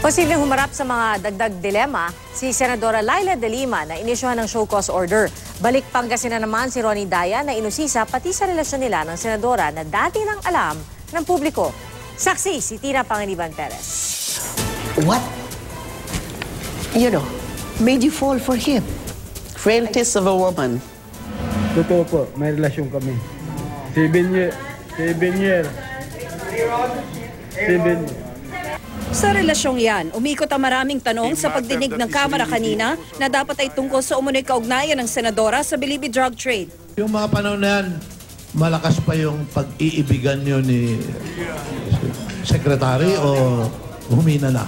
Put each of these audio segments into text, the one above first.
Posibleng humarap sa mga dagdag dilema si Senadora Laila De Lima na inisyuhan ng show cause order. Balik Pangasinan naman si Ronnie Daya na inusisa pati sa relasyon nila ng senadora na dati nang alam ng publiko. Saksi si Tina Pangiliban Perez. What, made you fall for him? Frailties of a woman. Totoo po, may relasyon kami. 7 years. Sa relasyong yan, umikot ang maraming tanong sa pagdinig ng Kamara kanina na dapat ay tungkol sa umunoy kaugnayan ng senadora sa Bilibid drug trade. Yung mga panahon na yan, malakas pa yung pag-iibigan nyo ni Secretary o humina na?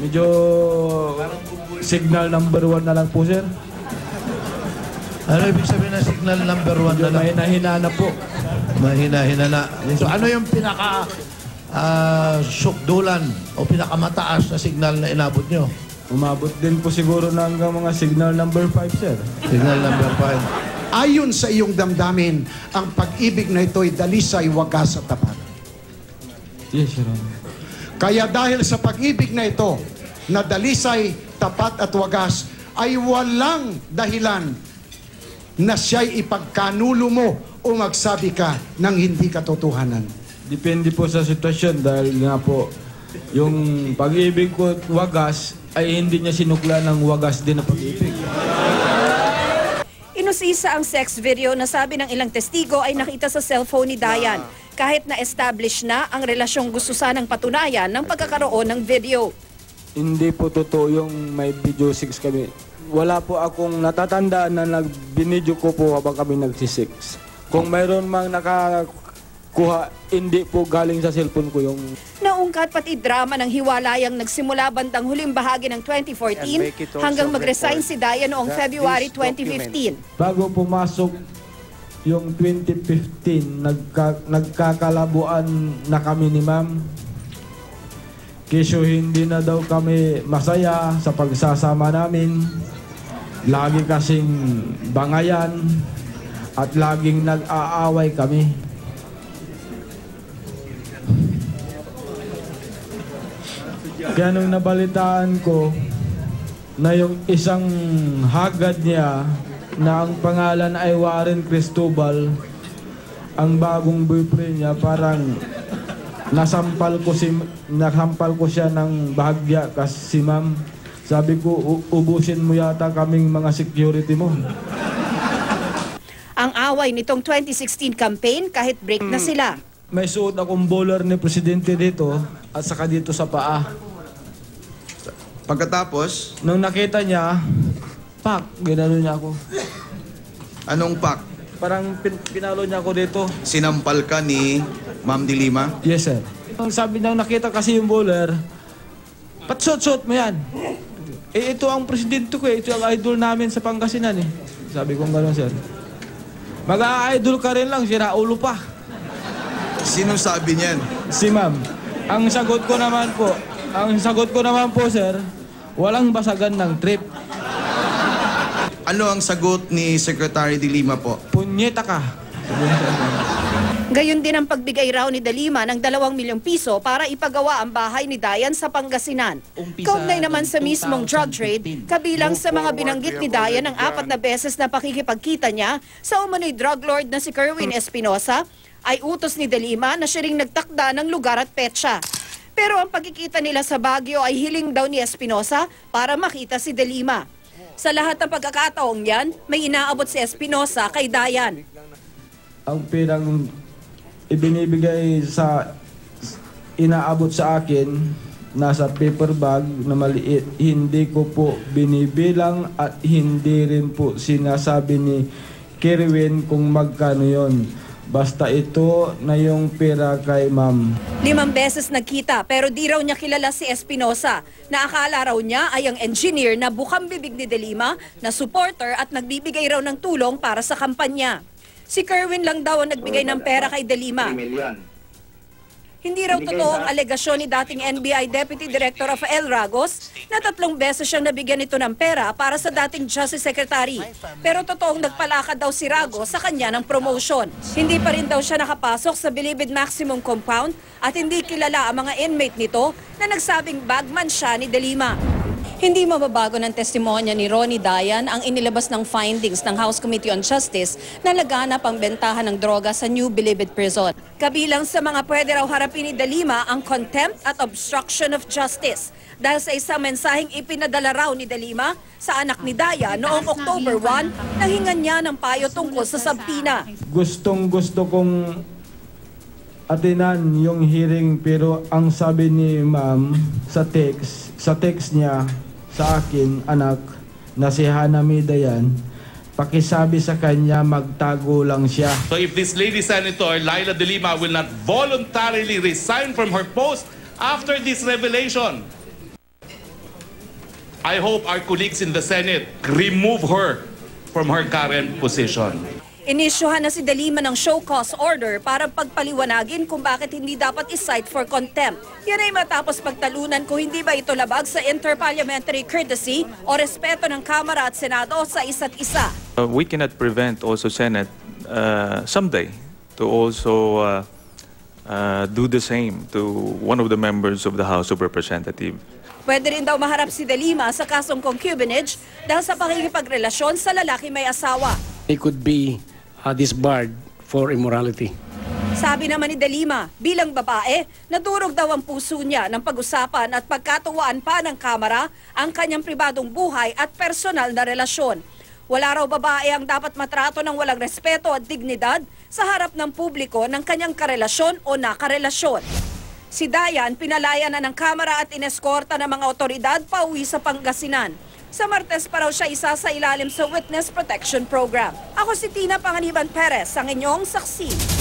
Medyo signal number 1 na lang po, sir. Ano ibig sabihin na signal number 1 na lang? Mahina-hina na po. Mahina-hina na. So ano yung pinaka sukdulan o pinakamataas na signal na inabot nyo? Umabot din po siguro na hanggang mga signal number 5, sir. Signal number 5. Ayon sa iyong damdamin, ang pag-ibig na ito'y dalisay, wagas at tapat. Yes, Your Honor. Kaya dahil sa pag-ibig na ito, na dalisay, tapat at wagas, ay walang dahilan na siya'y ipagkanulo mo o magsabi ka ng hindi katotohanan. Depende po sa sitwasyon dahil nga po yung pag-ibig ko wagas ay hindi niya sinukla ng wagas din na pag-ibig. Inusisa ang sex video na sabi ng ilang testigo ay nakita sa cellphone ni Dayan kahit na-establish na ang relasyong gusto sanang patunayan ng pagkakaroon ng video. Hindi po totoo yung may video 6 kami. Wala po akong natatandaan na binidyo ko po habang kami nagsi-6. Kung mayroon mang nakakuha, hindi po galing sa cellphone ko yung... Naungkat pati drama ng hiwalayang nagsimula bandang huling bahagi ng 2014 hanggang mag-resign si Dayan noong February 2015. Bago pumasok yung 2015, nagkakalabuan na kami ni ma'am. Kesyo hindi na daw kami masaya sa pagsasama namin. Lagi kasing bangayan at laging nag-aaway kami. Kaya nung nabalitaan ko na yung isang hagad niya na ang pangalan ay Warren Cristobal, ang bagong boyfriend niya, parang nasampal ko siya ng bahagya kasi ma'am. Sabi ko, ubusin mo yata kaming mga security mo. Ang away nitong 2016 campaign kahit break na sila. May suot akong bowler ni Presidente dito at saka dito sa paa. Pagkatapos, Nung nakita niya, pak, ginano niya ako. anong pak? Parang pinalo niya ako dito. Sinampal ka ni Ma'am De Lima? Yes, sir. Ang sabi niya, nakita kasi yung bowler, patsot-sot mo yan. Eh, ito ang presidente ko eh. Ito ang idol namin sa Pangasinan eh. Sabi ko gano'n, sir. Mag-a-idol ka rin lang, sira ulo pa. Sinong sabi niyan? Si ma'am. Ang sagot ko naman po, sir, walang basagan ng trip. Ano ang sagot ni Secretary De Lima po? Punyeta ka. Gayon din ang pagbigay raw ni De Lima ng 2 milyong piso para ipagawa ang bahay ni Dayan sa Pangasinan. Kaugnay naman sa mismong drug trade, kabilang sa mga binanggit ni Dayan ang 4 na beses na pakikipagkita niya sa umano'y drug lord na si Kerwin Espinosa, ay utos ni De Lima na siya ring nagtakda ng lugar at petsa. Pero ang pagkikita nila sa Baguio ay hiling daw ni Espinosa para makita si De Lima. Sa lahat ng pagkakataong yan, may inaabot si Espinosa kay Dayan. Ang pirang ibinibigay inaabot sa akin, nasa paper bag na maliit. Hindi ko po binibilang at hindi rin po sinasabi ni Kerwin kung magkano yon. Basta ito na yung pera kay ma'am. 5 beses nagkita pero di raw niya kilala si Espinosa na akala raw niya ay ang engineer na bukang bibig ni De Lima na supporter at nagbibigay raw ng tulong para sa kampanya. Si Kerwin lang daw ang nagbigay ng pera kay De Lima. Hindi raw totoo ang alegasyon ni dating NBI Deputy Director Rafael Ragos na 3 beses siyang nabigyan ito ng pera para sa dating Justice Secretary. Pero totoong nagpalakad daw si Ragos sa kanya ng promotion. Hindi pa rin daw siya nakapasok sa Bilibid Maximum Compound at hindi kilala ang mga inmate nito na nagsabing bagman siya ni De Lima. Hindi mababago ng testimonya ni Ronnie Dayan ang inilabas ng findings ng House Committee on Justice na laganap ang bentahan ng droga sa New Bilibid Prison. Kabilang sa mga pwede raw harapin ni De Lima ang contempt at obstruction of justice dahil sa isang mensaheng ipinadala raw ni De Lima sa anak ni Daya noong October 1 nang hingan niya ng payo tungkol sa sabpina. Gustong-gusto kong atinan yung hearing pero ang sabi ni ma'am sa text niya sa akin, anak, na si Hanami Dayan, pakisabi sa kanya magtago lang siya. So if this lady Senator Laila De Lima will not voluntarily resign from her post after this revelation, I hope our colleagues in the Senate remove her from her current position. Inisyuhan na si De Lima ng show cause order para pagpaliwanagin kung bakit hindi dapat i-cite for contempt. Yan ay matapos pagtalunan kung hindi ba ito labag sa interparliamentary courtesy o respeto ng Kamara at Senado sa isa't isa. We cannot prevent also Senate someday to also do the same to one of the members of the House of Representatives. Pwede rin daw maharap si De Lima sa kasong concubinage dahil sa pakikipagrelasyon sa lalaki may asawa. He could be disbarred for immorality. Sabi naman ni De Lima, bilang babae, nadurog daw ang puso niya ng pag-usapan at pagkatuwaan pa ng Kamara ang kanyang pribadong buhay at personal na relasyon. Wala raw babae ang dapat matrato ng walang respeto at dignidad sa harap ng publiko ng kanyang karelasyon o nakarelasyon. Si Dayan, pinalaya na ng Kamara at ineskorta ng mga otoridad pauwi sa Pangasinan. Sa Martes pa raw siya isa sa ilalim sa Witness Protection Program. Ako si Tina Panganiban Perez, ang inyong saksi.